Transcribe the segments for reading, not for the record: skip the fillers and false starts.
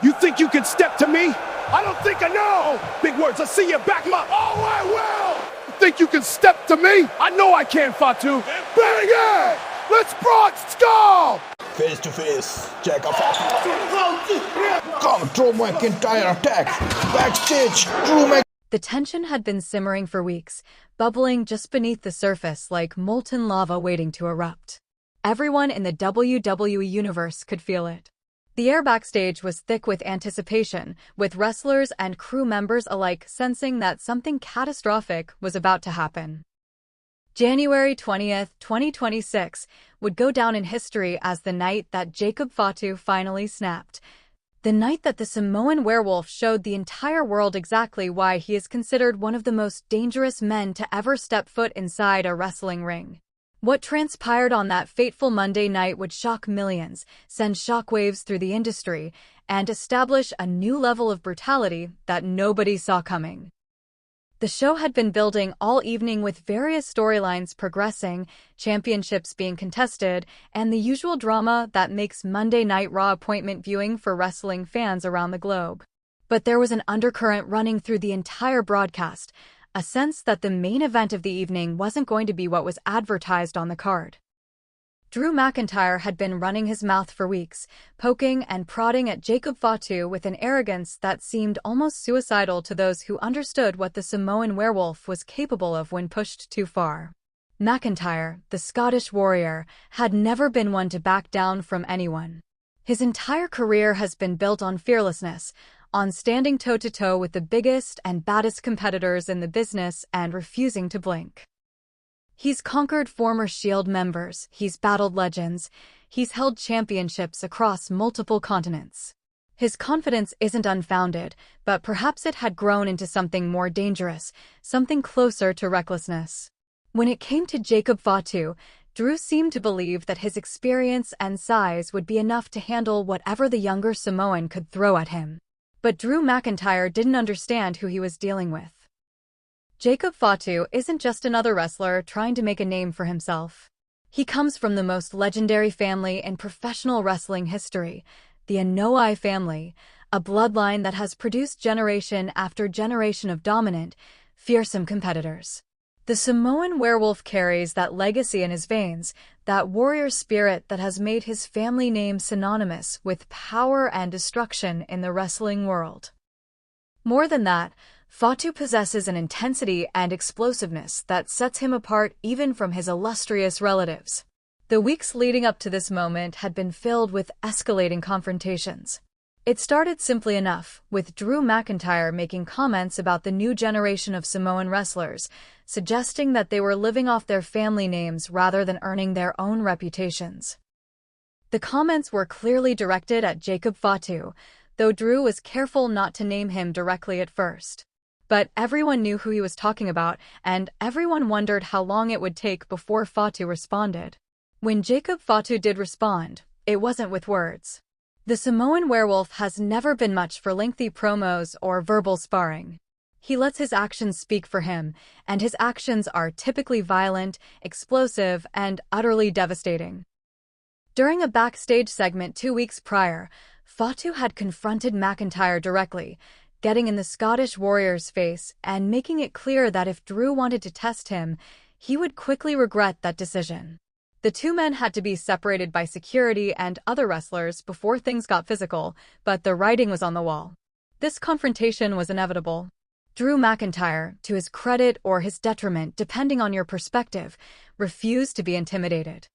You think you can step to me? I don't think I know. Big words, let's see you back my... Oh, I will! You think you can step to me? I know I can, Fatu. Bang it! Let's Bronx skull! Face to face, Jacob Fatu. Come, Drew Mcintyre attack. Backstage, Drew Mc... The tension had been simmering for weeks, bubbling just beneath the surface like molten lava waiting to erupt. Everyone in the WWE universe could feel it. The air backstage was thick with anticipation, with wrestlers and crew members alike sensing that something catastrophic was about to happen. January 20th, 2026 would go down in history as the night that Jacob Fatu finally snapped. The night that the Samoan werewolf showed the entire world exactly why he is considered one of the most dangerous men to ever step foot inside a wrestling ring. What transpired on that fateful Monday night would shock millions, send shockwaves through the industry, and establish a new level of brutality that nobody saw coming. The show had been building all evening with various storylines progressing, championships being contested, and the usual drama that makes Monday Night Raw appointment viewing for wrestling fans around the globe. But there was an undercurrent running through the entire broadcast, a sense that the main event of the evening wasn't going to be what was advertised on the card. Drew McIntyre had been running his mouth for weeks, poking and prodding at Jacob Fatu with an arrogance that seemed almost suicidal to those who understood what the Samoan werewolf was capable of when pushed too far. McIntyre, the Scottish warrior, had never been one to back down from anyone. His entire career has been built on fearlessness, on standing toe-to-toe with the biggest and baddest competitors in the business and refusing to blink. He's conquered former Shield members, he's battled legends, he's held championships across multiple continents. His confidence isn't unfounded, but perhaps it had grown into something more dangerous, something closer to recklessness. When it came to Jacob Fatu, Drew seemed to believe that his experience and size would be enough to handle whatever the younger Samoan could throw at him. But Drew McIntyre didn't understand who he was dealing with. Jacob Fatu isn't just another wrestler trying to make a name for himself. He comes from the most legendary family in professional wrestling history, the Anoa'i family, a bloodline that has produced generation after generation of dominant, fearsome competitors. The Samoan werewolf carries that legacy in his veins, that warrior spirit that has made his family name synonymous with power and destruction in the wrestling world. More than that, Fatu possesses an intensity and explosiveness that sets him apart even from his illustrious relatives. The weeks leading up to this moment had been filled with escalating confrontations. It started simply enough, with Drew McIntyre making comments about the new generation of Samoan wrestlers, suggesting that they were living off their family names rather than earning their own reputations. The comments were clearly directed at Jacob Fatu, though Drew was careful not to name him directly at first. But everyone knew who he was talking about, and everyone wondered how long it would take before Fatu responded. When Jacob Fatu did respond, it wasn't with words. The Samoan werewolf has never been much for lengthy promos or verbal sparring. He lets his actions speak for him, and his actions are typically violent, explosive, and utterly devastating. During a backstage segment 2 weeks prior, Fatu had confronted McIntyre directly, getting in the Scottish warrior's face and making it clear that if Drew wanted to test him, he would quickly regret that decision. The two men had to be separated by security and other wrestlers before things got physical, but the writing was on the wall. This confrontation was inevitable. Drew McIntyre, to his credit or his detriment depending on your perspective, refused to be intimidated.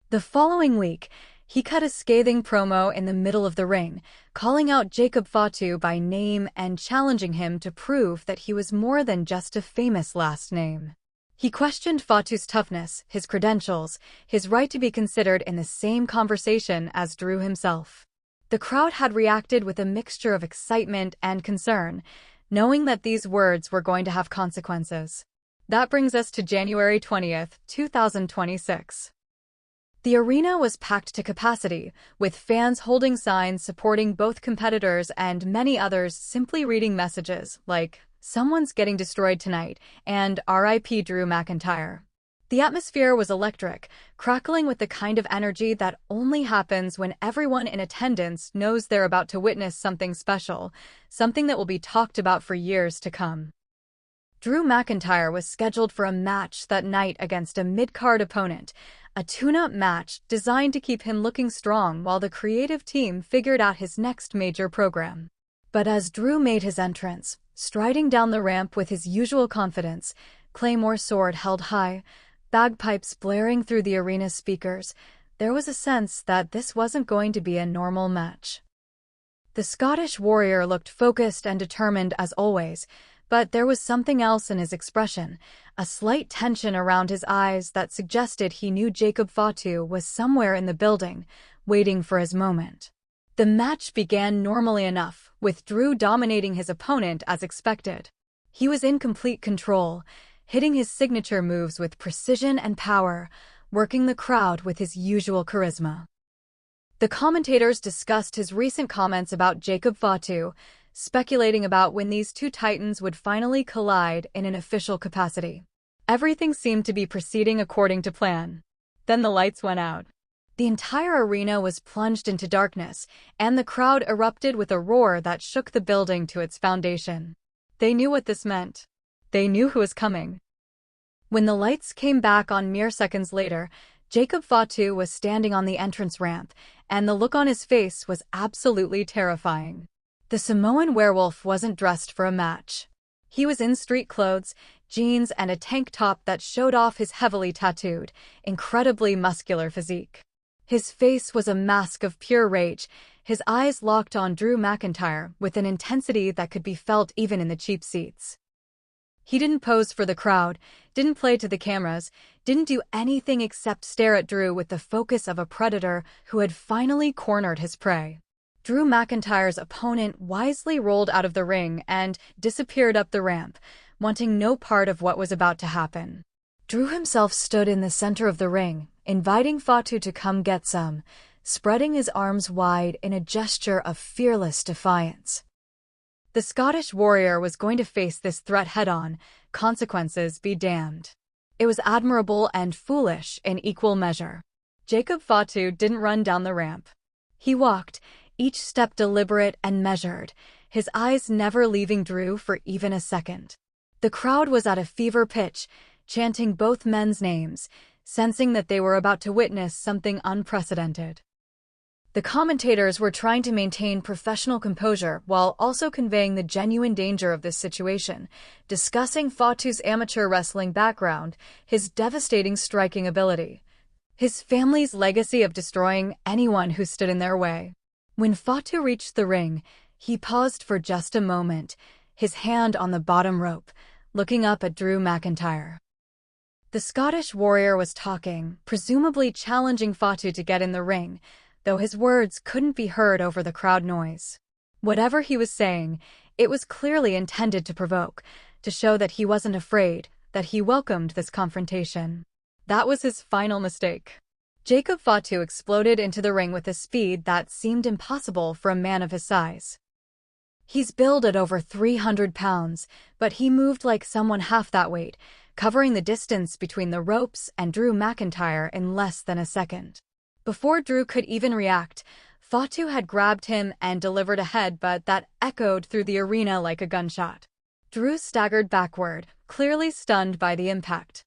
The following week, he cut a scathing promo in the middle of the ring, calling out Jacob Fatu by name and challenging him to prove that he was more than just a famous last name. He questioned Fatu's toughness, his credentials, his right to be considered in the same conversation as Drew himself. The crowd had reacted with a mixture of excitement and concern, knowing that these words were going to have consequences. That brings us to January 20th, 2026. The arena was packed to capacity, with fans holding signs supporting both competitors and many others simply reading messages like, "Someone's getting destroyed tonight," and "R.I.P. Drew McIntyre." The atmosphere was electric, crackling with the kind of energy that only happens when everyone in attendance knows they're about to witness something special, something that will be talked about for years to come. Drew McIntyre was scheduled for a match that night against a mid-card opponent, a tune-up match designed to keep him looking strong while the creative team figured out his next major program. But as Drew made his entrance, striding down the ramp with his usual confidence, Claymore sword held high, bagpipes blaring through the arena speakers, there was a sense that this wasn't going to be a normal match. The Scottish warrior looked focused and determined as always, but there was something else in his expression, a slight tension around his eyes that suggested he knew Jacob Fatu was somewhere in the building, waiting for his moment. The match began normally enough, with Drew dominating his opponent as expected. He was in complete control, hitting his signature moves with precision and power, working the crowd with his usual charisma. The commentators discussed his recent comments about Jacob Fatu, speculating about when these two titans would finally collide in an official capacity. Everything seemed to be proceeding according to plan. Then the lights went out. The entire arena was plunged into darkness, and the crowd erupted with a roar that shook the building to its foundation. They knew what this meant. They knew who was coming. When the lights came back on mere seconds later, Jacob Fatu was standing on the entrance ramp, and the look on his face was absolutely terrifying. The Samoan werewolf wasn't dressed for a match. He was in street clothes, jeans, and a tank top that showed off his heavily tattooed, incredibly muscular physique. His face was a mask of pure rage, his eyes locked on Drew McIntyre with an intensity that could be felt even in the cheap seats. He didn't pose for the crowd, didn't play to the cameras, didn't do anything except stare at Drew with the focus of a predator who had finally cornered his prey. Drew McIntyre's opponent wisely rolled out of the ring and disappeared up the ramp, wanting no part of what was about to happen. Drew himself stood in the center of the ring, inviting Fatu to come get some, spreading his arms wide in a gesture of fearless defiance. The Scottish warrior was going to face this threat head-on, consequences be damned. It was admirable and foolish in equal measure. Jacob Fatu didn't run down the ramp. He walked, each step deliberate and measured, his eyes never leaving Drew for even a second. The crowd was at a fever pitch, chanting both men's names, sensing that they were about to witness something unprecedented. The commentators were trying to maintain professional composure while also conveying the genuine danger of this situation, discussing Fatu's amateur wrestling background, his devastating striking ability, his family's legacy of destroying anyone who stood in their way. When Fatu reached the ring, he paused for just a moment, his hand on the bottom rope, looking up at Drew McIntyre. The Scottish warrior was talking, presumably challenging Fatu to get in the ring, though his words couldn't be heard over the crowd noise. Whatever he was saying, it was clearly intended to provoke, to show that he wasn't afraid, that he welcomed this confrontation. That was his final mistake. Jacob Fatu exploded into the ring with a speed that seemed impossible for a man of his size. He's billed at over 300 pounds, but he moved like someone half that weight, covering the distance between the ropes and Drew McIntyre in less than a second. Before Drew could even react, Fatu had grabbed him and delivered a headbutt that echoed through the arena like a gunshot. Drew staggered backward, clearly stunned by the impact.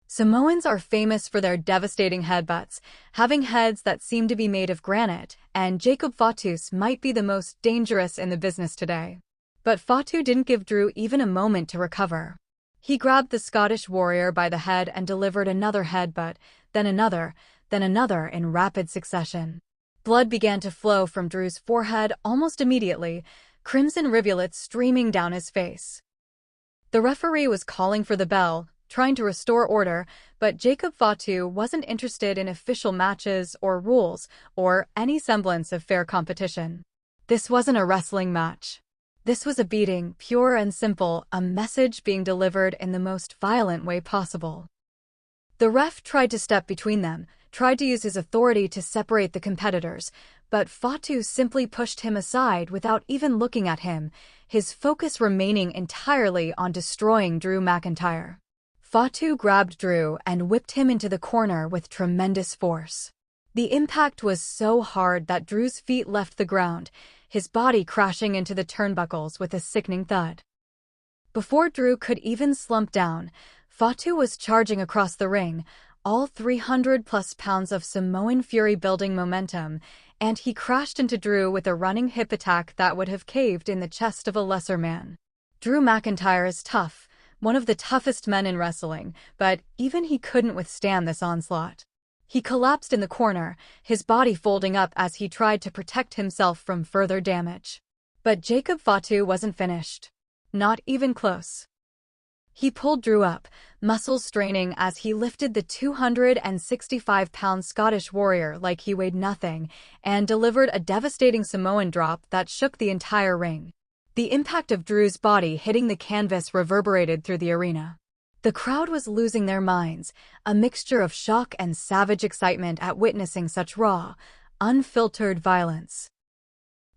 Samoans are famous for their devastating headbutts, having heads that seem to be made of granite, and Jacob Fatu's might be the most dangerous in the business today. But Fatu didn't give Drew even a moment to recover. He grabbed the Scottish warrior by the head and delivered another headbutt, then another in rapid succession. Blood began to flow from Drew's forehead almost immediately, crimson rivulets streaming down his face. The referee was calling for the bell, trying to restore order, but Jacob Fatu wasn't interested in official matches or rules or any semblance of fair competition. This wasn't a wrestling match. This was a beating, pure and simple, a message being delivered in the most violent way possible. The ref tried to step between them, tried to use his authority to separate the competitors, but Fatu simply pushed him aside without even looking at him, his focus remaining entirely on destroying Drew McIntyre. Fatu grabbed Drew and whipped him into the corner with tremendous force. The impact was so hard that Drew's feet left the ground, his body crashing into the turnbuckles with a sickening thud. Before Drew could even slump down, Fatu was charging across the ring, all 300-plus pounds of Samoan fury building momentum, and he crashed into Drew with a running hip attack that would have caved in the chest of a lesser man. Drew McIntyre is tough, one of the toughest men in wrestling, but even he couldn't withstand this onslaught. He collapsed in the corner, his body folding up as he tried to protect himself from further damage. But Jacob Fatu wasn't finished. Not even close. He pulled Drew up, muscles straining as he lifted the 265-pound Scottish warrior like he weighed nothing, and delivered a devastating Samoan drop that shook the entire ring. The impact of Drew's body hitting the canvas reverberated through the arena. The crowd was losing their minds, a mixture of shock and savage excitement at witnessing such raw, unfiltered violence.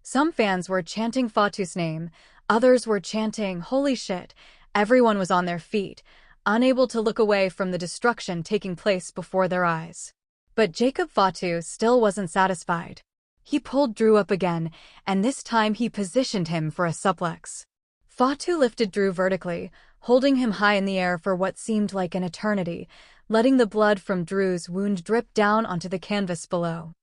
Some fans were chanting Fatu's name, others were chanting, "Holy shit!" Everyone was on their feet, unable to look away from the destruction taking place before their eyes. But Jacob Fatu still wasn't satisfied. He pulled Drew up again, and this time he positioned him for a suplex. Fatu lifted Drew vertically, holding him high in the air for what seemed like an eternity, letting the blood from Drew's wound drip down onto the canvas below.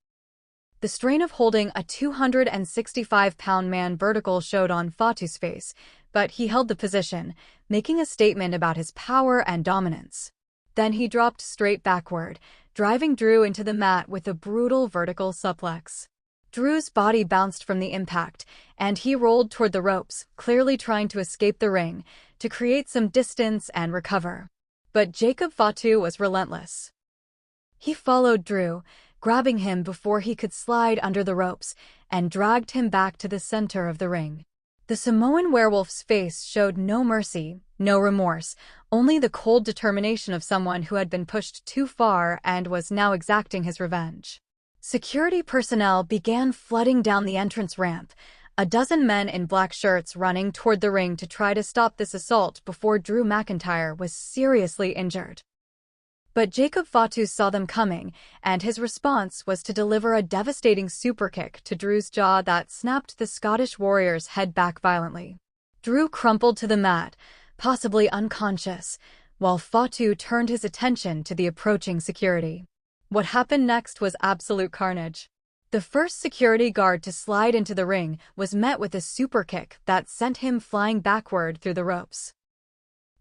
The strain of holding a 265-pound man vertical showed on Fatu's face, but he held the position, making a statement about his power and dominance. Then he dropped straight backward, driving Drew into the mat with a brutal vertical suplex. Drew's body bounced from the impact, and he rolled toward the ropes, clearly trying to escape the ring, to create some distance and recover. But Jacob Fatu was relentless. He followed Drew, grabbing him before he could slide under the ropes, and dragged him back to the center of the ring. The Samoan werewolf's face showed no mercy, no remorse, only the cold determination of someone who had been pushed too far and was now exacting his revenge. Security personnel began flooding down the entrance ramp, a dozen men in black shirts running toward the ring to try to stop this assault before Drew McIntyre was seriously injured. But Jacob Fatu saw them coming, and his response was to deliver a devastating superkick to Drew's jaw that snapped the Scottish warrior's head back violently. Drew crumpled to the mat, possibly unconscious, while Fatu turned his attention to the approaching security. What happened next was absolute carnage. The first security guard to slide into the ring was met with a superkick that sent him flying backward through the ropes.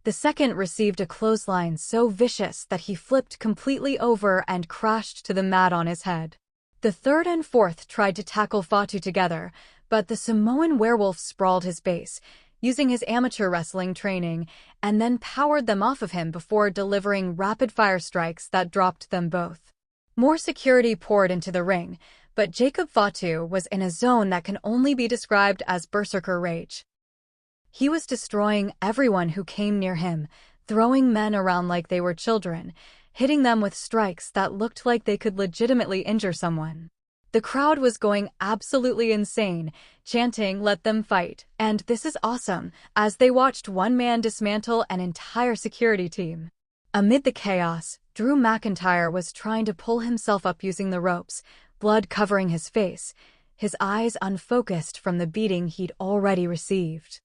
The second received a clothesline so vicious that he flipped completely over and crashed to the mat on his head. The third and fourth tried to tackle Fatu together, but the Samoan werewolf sprawled his base, using his amateur wrestling training, and then powered them off of him before delivering rapid-fire strikes that dropped them both. More security poured into the ring, but Jacob Fatu was in a zone that can only be described as berserker rage. He was destroying everyone who came near him, throwing men around like they were children, hitting them with strikes that looked like they could legitimately injure someone. The crowd was going absolutely insane, chanting, "Let them fight," and "This is awesome," as they watched one man dismantle an entire security team. Amid the chaos, Drew McIntyre was trying to pull himself up using the ropes, blood covering his face, his eyes unfocused from the beating he'd already received.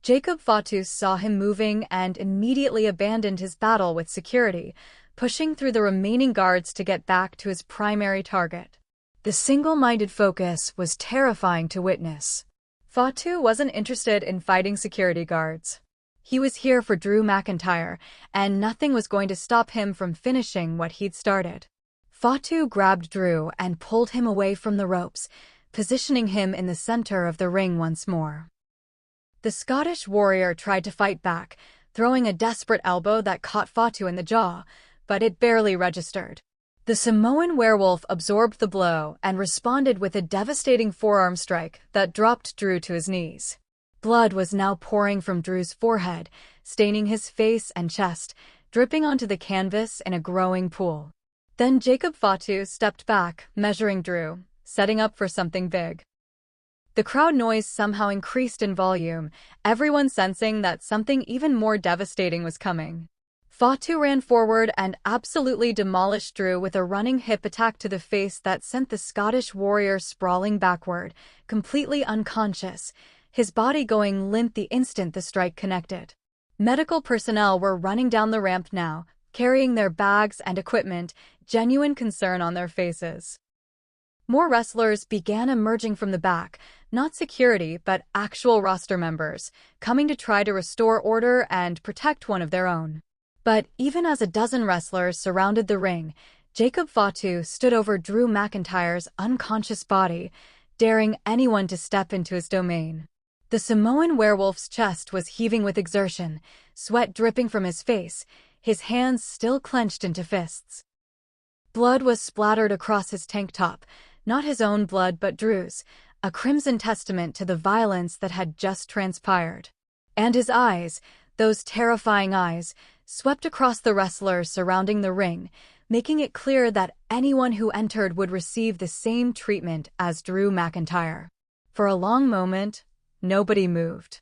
Jacob Fatu saw him moving and immediately abandoned his battle with security, pushing through the remaining guards to get back to his primary target. The single-minded focus was terrifying to witness. Fatu wasn't interested in fighting security guards. He was here for Drew McIntyre, and nothing was going to stop him from finishing what he'd started. Fatu grabbed Drew and pulled him away from the ropes, positioning him in the center of the ring once more. The Scottish warrior tried to fight back, throwing a desperate elbow that caught Fatu in the jaw, but it barely registered. The Samoan werewolf absorbed the blow and responded with a devastating forearm strike that dropped Drew to his knees. Blood was now pouring from Drew's forehead, staining his face and chest, dripping onto the canvas in a growing pool. Then Jacob Fatu stepped back, measuring Drew, setting up for something big. The crowd noise somehow increased in volume, everyone sensing that something even more devastating was coming. Fatu ran forward and absolutely demolished Drew with a running hip attack to the face that sent the Scottish warrior sprawling backward, completely unconscious, his body going limp the instant the strike connected. Medical personnel were running down the ramp now, carrying their bags and equipment, genuine concern on their faces. More wrestlers began emerging from the back, not security but actual roster members, coming to try to restore order and protect one of their own. But even as a dozen wrestlers surrounded the ring, Jacob Fatu stood over Drew McIntyre's unconscious body, daring anyone to step into his domain. The Samoan werewolf's chest was heaving with exertion, sweat dripping from his face, his hands still clenched into fists. Blood was splattered across his tank top, not his own blood but Drew's, a crimson testament to the violence that had just transpired. And his eyes, those terrifying eyes, swept across the wrestlers surrounding the ring, making it clear that anyone who entered would receive the same treatment as Drew McIntyre. For a long moment, nobody moved.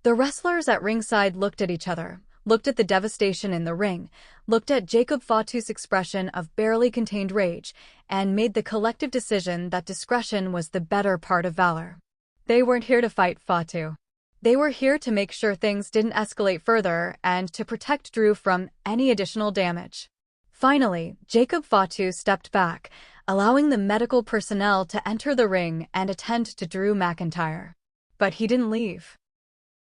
The wrestlers at ringside looked at each other, looked at the devastation in the ring, looked at Jacob Fatu's expression of barely contained rage, and made the collective decision that discretion was the better part of valor. They weren't here to fight Fatu. They were here to make sure things didn't escalate further and to protect Drew from any additional damage. Finally, Jacob Fatu stepped back, allowing the medical personnel to enter the ring and attend to Drew McIntyre. But he didn't leave.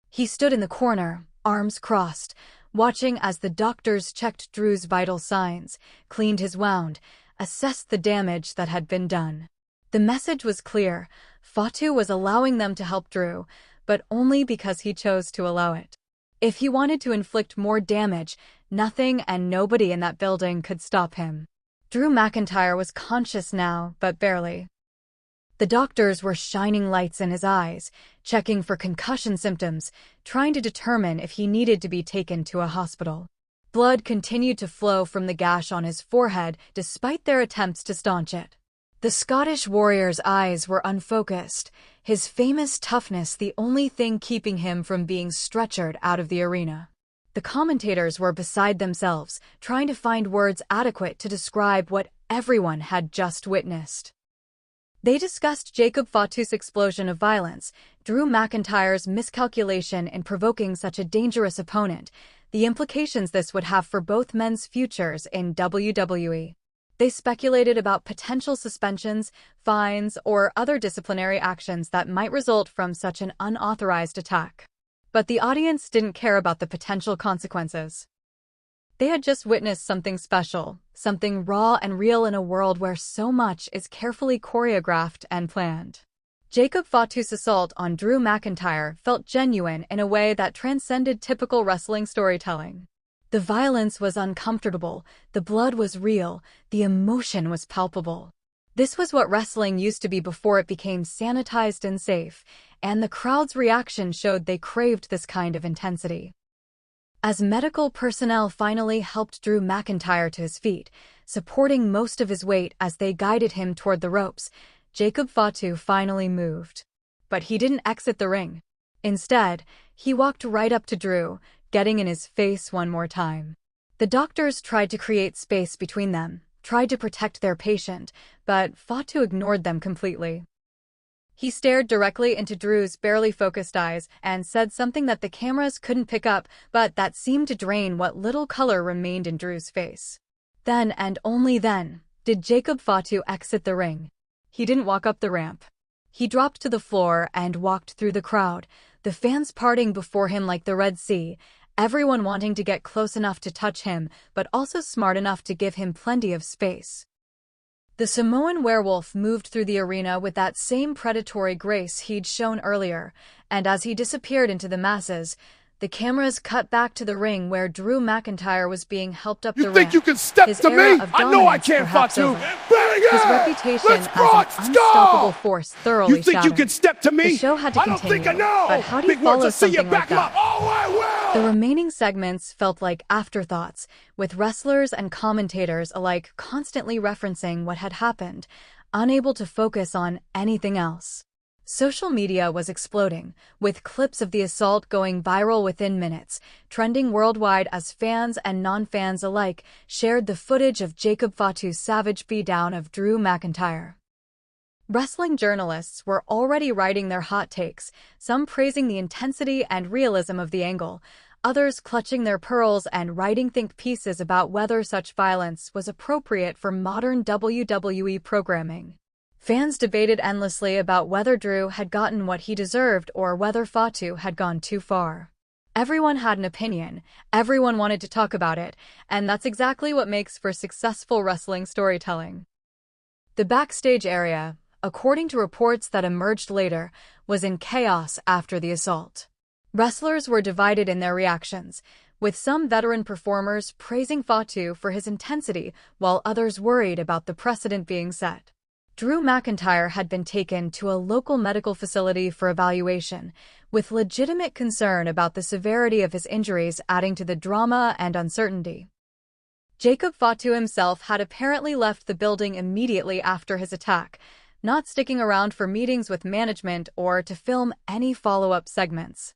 He stood in the corner, arms crossed, watching as the doctors checked Drew's vital signs, cleaned his wound, assessed the damage that had been done. The message was clear: Fatu was allowing them to help Drew, but only because he chose to allow it. If he wanted to inflict more damage, nothing and nobody in that building could stop him. Drew McIntyre was conscious now, but barely. The doctors were shining lights in his eyes, checking for concussion symptoms, trying to determine if he needed to be taken to a hospital. Blood continued to flow from the gash on his forehead despite their attempts to staunch it. The Scottish warrior's eyes were unfocused, his famous toughness the only thing keeping him from being stretchered out of the arena. The commentators were beside themselves, trying to find words adequate to describe what everyone had just witnessed. They discussed Jacob Fatu's explosion of violence, Drew McIntyre's miscalculation in provoking such a dangerous opponent, the implications this would have for both men's futures in WWE. They speculated about potential suspensions, fines, or other disciplinary actions that might result from such an unauthorized attack. But the audience didn't care about the potential consequences. They had just witnessed something special, something raw and real in a world where so much is carefully choreographed and planned. Jacob Fatu's assault on Drew McIntyre felt genuine in a way that transcended typical wrestling storytelling. The violence was uncomfortable, the blood was real, the emotion was palpable. This was what wrestling used to be before it became sanitized and safe, and the crowd's reaction showed they craved this kind of intensity. As medical personnel finally helped Drew McIntyre to his feet, supporting most of his weight as they guided him toward the ropes, Jacob Fatu finally moved. But he didn't exit the ring. Instead, he walked right up to Drew, getting in his face one more time. The doctors tried to create space between them, tried to protect their patient, but Fatu ignored them completely. He stared directly into Drew's barely focused eyes and said something that the cameras couldn't pick up, but that seemed to drain what little color remained in Drew's face. Then, and only then, did Jacob Fatu exit the ring. He didn't walk up the ramp. He dropped to the floor and walked through the crowd, the fans parting before him like the Red Sea, everyone wanting to get close enough to touch him, but also smart enough to give him plenty of space. The Samoan werewolf moved through the arena with that same predatory grace he'd shown earlier, and as he disappeared into the masses, the cameras cut back to the ring where Drew McIntyre was being helped up the ramp. You think you can step His to era me? of I know I dominance can't, perhaps Fatu. over. Bang His it! reputation Let's as rock, an let's unstoppable go! force thoroughly You think you shattered. can step to me? The show had to I don't continue, think I know. but how do you Big words, follow I see you something like back 'em up. that? Oh, I will! The remaining segments felt like afterthoughts, with wrestlers and commentators alike constantly referencing what had happened, unable to focus on anything else. Social media was exploding, with clips of the assault going viral within minutes, trending worldwide as fans and non-fans alike shared the footage of Jacob Fatu's savage beatdown of Drew McIntyre. Wrestling journalists were already writing their hot takes, some praising the intensity and realism of the angle, others clutching their pearls and writing think pieces about whether such violence was appropriate for modern WWE programming. Fans debated endlessly about whether Drew had gotten what he deserved or whether Fatu had gone too far. Everyone had an opinion, everyone wanted to talk about it, and that's exactly what makes for successful wrestling storytelling. The backstage area, according to reports that emerged later, was in chaos after the assault. Wrestlers were divided in their reactions, with some veteran performers praising Fatu for his intensity while others worried about the precedent being set. Drew McIntyre had been taken to a local medical facility for evaluation, with legitimate concern about the severity of his injuries adding to the drama and uncertainty. Jacob Fatu himself had apparently left the building immediately after his attack, not sticking around for meetings with management or to film any follow-up segments.